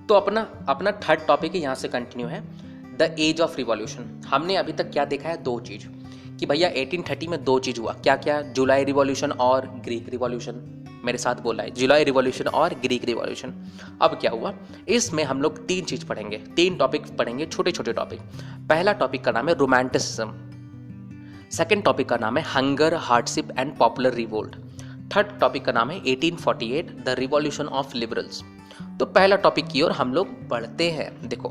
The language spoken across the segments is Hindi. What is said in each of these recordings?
तो अपना अपना थर्ड टॉपिक यहाँ से कंटिन्यू है, द एज ऑफ रिवॉल्यूशन। हमने अभी तक क्या देखा है, दो चीज़, कि भैया 1830 में दो चीज़ हुआ, क्या क्या, जुलाई रिवॉल्यूशन और ग्रीक रिवॉल्यूशन। मेरे साथ बोला है, जुलाई रिवॉल्यूशन और ग्रीक रिवॉल्यूशन। अब क्या हुआ, इसमें हम लोग तीन चीज़ पढ़ेंगे, तीन टॉपिक पढ़ेंगे, छोटे छोटे टॉपिक। पहला टॉपिक का नाम है रोमांटिसिज्म, सेकेंड टॉपिक का नाम है hunger, hardship and popular revolt, third topic का नाम है 1848 द रिवॉल्यूशन ऑफ लिबरल्स। तो पहला टॉपिक की ओर हम लोग बढ़ते हैं। देखो,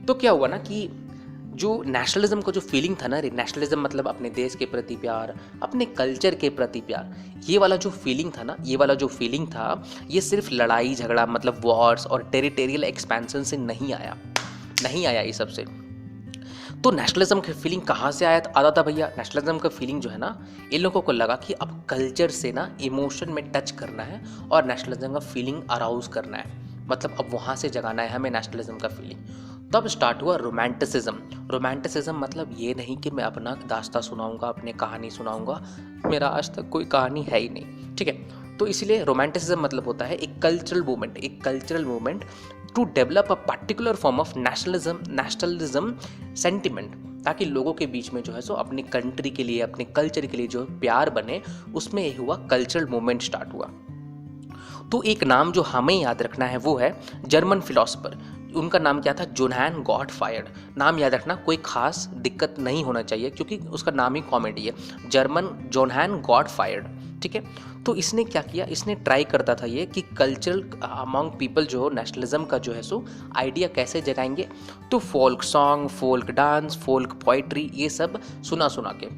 तो क्या हुआ ना कि जो नेशनलिज्म का जो फीलिंग था ना, नेशनलिज्म मतलब अपने देश के प्रति प्यार, अपने कल्चर के प्रति प्यार, ये वाला जो फीलिंग था ना, ये सिर्फ लड़ाई झगड़ा मतलब वॉर्स और टेरिटोरियल एक्सपेंशन से नहीं आया ये सबसे। तो नेशनलिज्म का फीलिंग कहाँ से आता था भैया? नेशनलिज्म का फीलिंग जो है ना, इन लोगों को लगा कि अब कल्चर से ना इमोशन में टच करना है और नेशनलिज्म का फीलिंग अराउज करना है, मतलब अब वहाँ से जगाना है हमें नेशनलिज्म का फीलिंग। तब स्टार्ट हुआ रोमांटिसिज्म। रोमांटिसिज्म मतलब ये नहीं कि मैं अपना दास्ता सुनाऊंगा, अपने कहानी सुनाऊंगा, मेरा आज तक कोई कहानी है ही नहीं, ठीक है। तो इसलिए रोमांटिसिज्म मतलब होता है एक cultural movement to develop a particular form of nationalism sentiment, ताकि लोगों के बीच में जो है सो अपनी कंट्री के लिए, अपने कल्चर के लिए जो प्यार बने, उसमें ये हुआ, कल्चरल मूवमेंट स्टार्ट हुआ। तो एक नाम जो हमें याद रखना है वो है जर्मन फिलोसफर, उनका नाम क्या था, जोहान गॉटफ्रायड। नाम याद रखना, कोई खास दिक्कत नहीं होना चाहिए क्योंकि उसका नाम ही कॉमेडी है, जोहान गॉटफ्रायड, ठीक है। तो इसने क्या किया, इसने ट्राई करता था ये कि कल्चरल अमंग पीपल जो नेशनलिज्म का जो है सो आइडिया कैसे जगाएंगे। तो folk song, folk dance, folk poetry, ये सब सुना के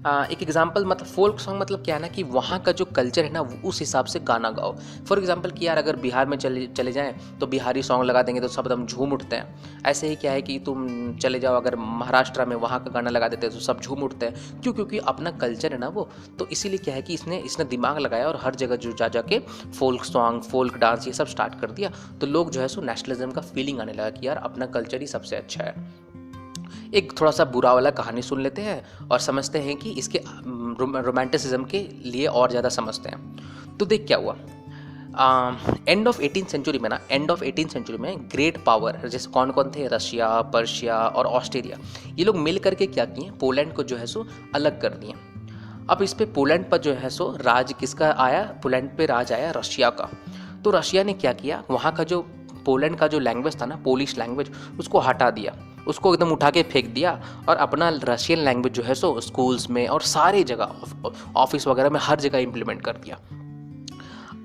एक एग्जांपल, मतलब फोल्क सॉन्ग मतलब क्या है ना कि वहाँ का जो कल्चर है ना उस हिसाब से गाना गाओ। फॉर एग्जांपल कि यार अगर बिहार में चले जाएं तो बिहारी सॉन्ग लगा देंगे तो सब एकदम झूम उठते हैं। ऐसे ही क्या है कि तुम चले जाओ अगर महाराष्ट्र में, वहाँ का गाना लगा देते हैं तो सब झूम उठते हैं। क्योंकि अपना कल्चर है ना वो, तो इसीलिए क्या है कि इसने दिमाग लगाया और हर जगह जो जा के फोल्क सॉन्ग, फोल्क डांस ये सब स्टार्ट कर दिया। तो लोग जो है सो नेशनलिज्म का फीलिंग आने लगा कि यार अपना कल्चर ही सबसे अच्छा है। एक थोड़ा सा बुरा वाला कहानी सुन लेते हैं और समझते हैं कि इसके रोमांटिसिज्म के लिए और ज़्यादा समझते हैं। तो देख क्या हुआ, एंड ऑफ 18th सेंचुरी में ग्रेट पावर जैसे कौन कौन थे, रशिया, पर्शिया और ऑस्ट्रेलिया, ये लोग मिल करके क्या किए, पोलैंड को जो है सो अलग कर दिए। अब इस पे पोलैंड पर जो है सो राज किसका आया, पोलैंड पे राज आया रशिया का। तो रशिया ने क्या किया, वहाँ का जो पोलैंड का जो लैंग्वेज था ना, पोलिश लैंग्वेज, उसको हटा दिया, उसको एकदम उठा के फेंक दिया और अपना रशियन लैंग्वेज जो है सो स्कूल्स में और सारे जगह, ऑफिस वगैरह में हर जगह इम्प्लीमेंट कर दिया।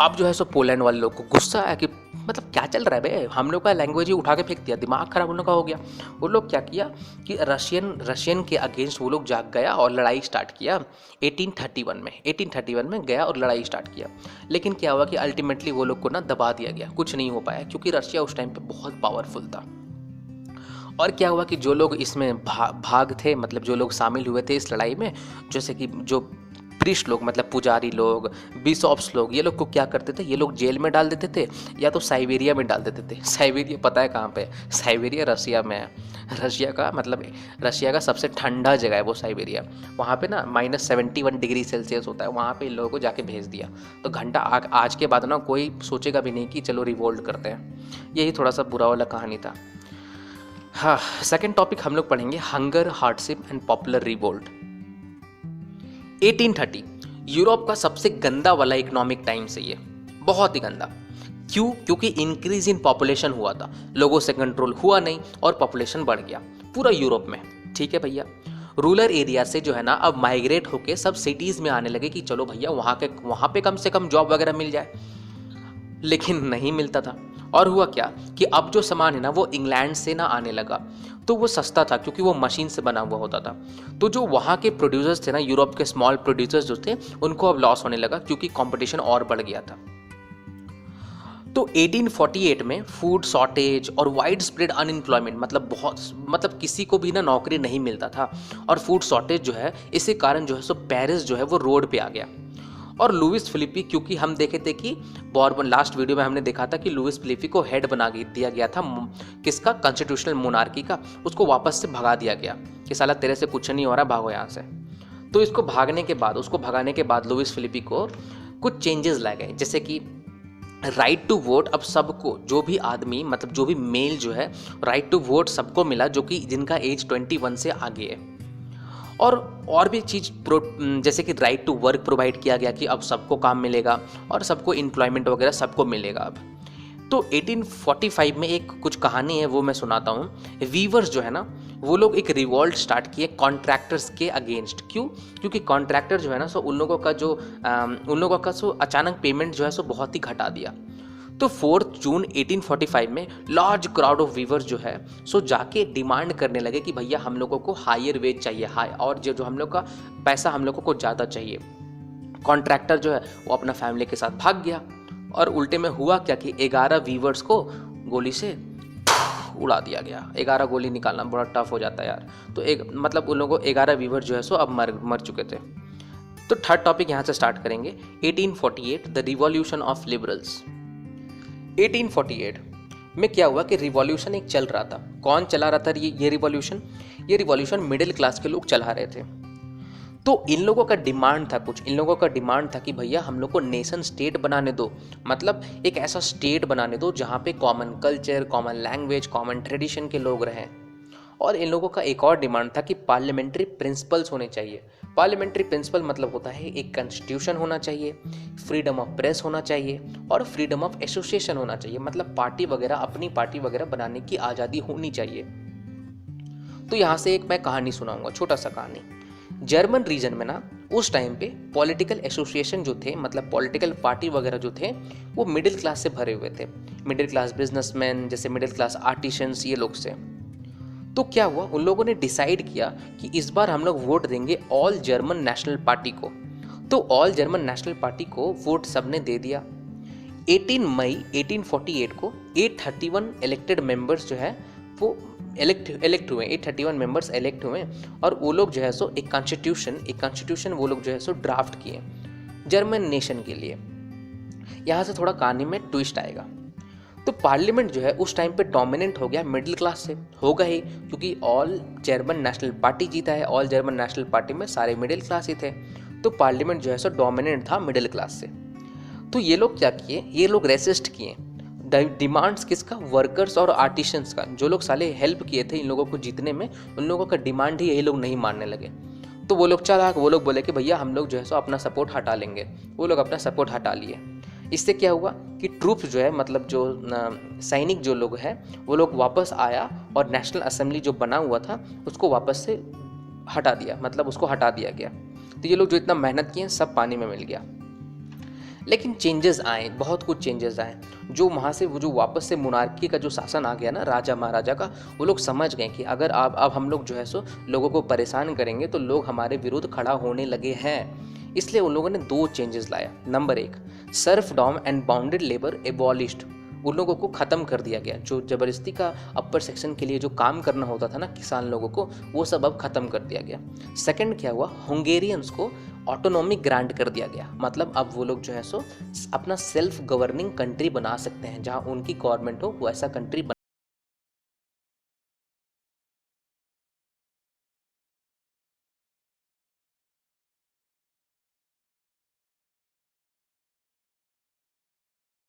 अब जो है सो पोलैंड वाले लोग को गुस्सा आया कि मतलब क्या चल रहा है बे, हम लोग का लैंग्वेज ही उठा के फेंक दिया, दिमाग खराब होने का हो गया। वो लोग क्या किया कि रशियन के अगेंस्ट वो लोग जाग गया और लड़ाई स्टार्ट किया 1831 में गया और लड़ाई स्टार्ट किया। लेकिन क्या हुआ कि अल्टीमेटली वो लोग को ना दबा दिया गया, कुछ नहीं हो पाया क्योंकि रशिया उस टाइम पे बहुत पावरफुल था। और क्या हुआ कि जो लोग इसमें भाग थे, मतलब जो लोग शामिल हुए थे इस लड़ाई में, जैसे कि जो प्रीस्ट लोग मतलब पुजारी लोग, बिशॉप्स लोग, ये लोग को क्या करते थे, ये लोग जेल में डाल देते थे या तो साइबेरिया में डाल देते थे। साइबेरिया पता है कहाँ पे? साइबेरिया रशिया में है। रशिया का सबसे ठंडा जगह है वो साइबेरिया। वहाँ पे ना -71 डिग्री सेल्सियस होता है, वहाँ पे इन लोगों को जाके भेज दिया। तो घंटा आज के बाद ना कोई सोचेगा भी नहीं कि चलो रिवोल्ट करते हैं। यही थोड़ा सा बुरा वाला कहानी था। हाँ, सेकेंड टॉपिक हम लोग पढ़ेंगे hunger, hardship and popular revolt. 1830 Europe का सबसे गंदा वाला इकोनॉमिक टाइम से, ये बहुत ही गंदा। क्यों? क्योंकि इंक्रीज इन पॉपुलेशन हुआ था, लोगों से कंट्रोल हुआ नहीं और पॉपुलेशन बढ़ गया पूरा यूरोप में, ठीक है भैया। रूरल एरिया से जो है ना अब माइग्रेट होके सब सिटीज़ में आने लगे कि चलो भैया वहाँ पे कम से कम जॉब वगैरह मिल जाए, लेकिन नहीं मिलता था। और हुआ क्या कि अब जो सामान है ना वो इंग्लैंड से ना आने लगा, तो वो सस्ता था क्योंकि वो मशीन से बना हुआ होता था। तो जो वहाँ के प्रोड्यूसर्स थे ना, यूरोप के स्मॉल प्रोड्यूसर्स जो थे, उनको अब लॉस होने लगा क्योंकि कंपटीशन और बढ़ गया था। तो 1848 में फूड शॉर्टेज और वाइड स्प्रेड अनएम्प्लॉयमेंट, मतलब किसी को भी ना नौकरी नहीं मिलता था, और फूड शॉर्टेज जो है इसी कारण जो है सो पेरिस जो है वो रोड पे आ गया। और लुइस फिलिपी, क्योंकि हम देखे थे कि बॉर्बन, लास्ट वीडियो में हमने देखा था कि लुइस फिलिपी को हेड बना दिया गया था किसका, कॉन्स्टिट्यूशनल मोनार्की का। उसको वापस से भगा दिया गया कि साला तेरे से कुछ नहीं हो रहा, भागो यहाँ से। तो उसको भगाने के बाद लुइस फिलिपी को कुछ चेंजेस लाए गए, जैसे कि राइट टू वोट अब सबको, जो भी आदमी मतलब जो भी मेल जो है, राइट टू वोट सबको मिला जो कि जिनका एज 21 से आगे है। और भी चीज़ जैसे कि राइट टू वर्क प्रोवाइड किया गया कि अब सबको काम मिलेगा और सबको एम्प्लॉयमेंट वगैरह सबको मिलेगा अब। तो 1845 में एक कुछ कहानी है वो मैं सुनाता हूँ। वीवर्स जो है ना, वो लोग एक रिवॉल्ट स्टार्ट किए कॉन्ट्रैक्टर्स के अगेंस्ट। क्यों? क्योंकि कॉन्ट्रैक्टर जो है ना, सो उन लोगों का सो अचानक पेमेंट जो है सो बहुत ही घटा दिया। तो 4 जून 1845 में लार्ज क्राउड ऑफ वीवर्स जो है सो जाके डिमांड करने लगे कि भैया हम लोगों को हायर वेज चाहिए, हाई, और जो हम लोग का पैसा हम लोगों को ज़्यादा चाहिए। कॉन्ट्रैक्टर जो है वो अपना फैमिली के साथ भाग गया और उल्टे में हुआ क्या कि 11 वीवर्स को गोली से उड़ा दिया गया। 11 गोली निकालना बड़ा टफ हो जाता है यार। तो मतलब उन लोगों को 11 वीवर जो है सो अब मर चुके थे। तो थर्ड टॉपिक यहाँ से स्टार्ट करेंगे। 1848 द रिवॉल्यूशन ऑफ लिबरल्स। 1848 में क्या हुआ कि रिवॉल्यूशन एक चल रहा था। कौन चला रहा था ये रिवॉल्यूशन? ये रिवॉल्यूशन मिडिल क्लास के लोग चला रहे थे। तो इन लोगों का डिमांड था इन लोगों का डिमांड था कि भैया हम लोग को नेशन स्टेट बनाने दो, मतलब एक ऐसा स्टेट बनाने दो जहाँ पे common culture, common language, common tradition के लोग रहें। और इन लोगों का एक और डिमांड था कि पार्लियामेंट्री प्रिंसिपल्स होने चाहिए। पार्लियामेंट्री प्रिंसिपल मतलब होता है एक कॉन्स्टिट्यूशन होना चाहिए, फ्रीडम ऑफ प्रेस होना चाहिए और फ्रीडम ऑफ एसोसिएशन होना चाहिए, मतलब पार्टी वगैरह, अपनी पार्टी वगैरह बनाने की आज़ादी होनी चाहिए। तो यहाँ से एक मैं कहानी सुनाऊंगा, छोटा सा कहानी। जर्मन रीजन में ना उस टाइम पे पॉलिटिकल एसोसिएशन जो थे, मतलब पॉलिटिकल पार्टी वगैरह जो थे, वो मिडिल क्लास से भरे हुए थे। मिडिल क्लास बिजनेसमैन, जैसे मिडिल क्लास आर्टिशंस, ये लोग से। तो क्या हुआ, उन लोगों ने डिसाइड किया कि इस बार हम लोग वोट देंगे ऑल जर्मन नेशनल पार्टी को। तो ऑल जर्मन नेशनल पार्टी को वोट सबने दे दिया। 18 मई 1848 को 831 इलेक्टेड मेंबर्स जो है वो इलेक्ट हुए। 831 मेंबर्स इलेक्ट हुए और वो लोग जो है सो एक कॉन्स्टिट्यूशन वो लोग जो है सो ड्राफ्ट किए जर्मन नेशन के लिए। यहाँ से थोड़ा कहानी में ट्विस्ट आएगा। तो पार्लियामेंट जो है उस टाइम पे डोमिनेंट हो गया मिडिल क्लास से, होगा ही, क्योंकि ऑल जर्मन नेशनल पार्टी जीता है। ऑल जर्मन नेशनल पार्टी में सारे मिडिल क्लास ही थे, तो पार्लियामेंट जो है सो डोमिनेंट था मिडिल क्लास से। तो ये लोग क्या किए, ये लोग रेसिस्ट किए डिमांड्स किसका, वर्कर्स और आर्टिशंस का। जो लोग साले हेल्प किए थे इन लोगों को जीतने में, उन लोगों का डिमांड ही यही लोग नहीं मानने लगे। तो वो लोग चालाक, वो लोग बोले कि भैया हम लोग जो है सो अपना सपोर्ट हटा लेंगे। वो लोग अपना सपोर्ट हटा लिए। इससे क्या हुआ कि ट्रूप्स जो है, मतलब जो सैनिक जो लोग हैं, वो लोग वापस आया और नेशनल असेंबली जो बना हुआ था उसको वापस से हटा दिया, मतलब उसको हटा दिया गया। तो ये लोग जो इतना मेहनत किए सब पानी में मिल गया। लेकिन चेंजेस आए, बहुत कुछ चेंजेस आए। जो वहाँ से वो जो वापस से मोनार्की का जो शासन आ गया ना, राजा महाराजा का, वो लोग समझ गए कि अगर अब हम लोग जो है सो लोगों को परेशान करेंगे तो लोग हमारे विरुद्ध खड़ा होने लगे हैं। इसलिए उन लोगों ने 2 चेंजेस लाया। Number 1, serfdom and bounded labour abolished. उन लोगों को ख़त्म कर दिया गया। जो ज़बरदस्ती का अपर सेक्शन के लिए जो काम करना होता था ना किसान लोगों को, वो सब अब ख़त्म कर दिया गया। सेकंड क्या हुआ, हंगेरियंस को ऑटोनॉमी ग्रांट कर दिया गया, मतलब अब वो लोग जो है सो अपना सेल्फ गवर्निंग कंट्री बना सकते हैं। जहाँ उनकी गवर्नमेंट हो वो ऐसा कंट्री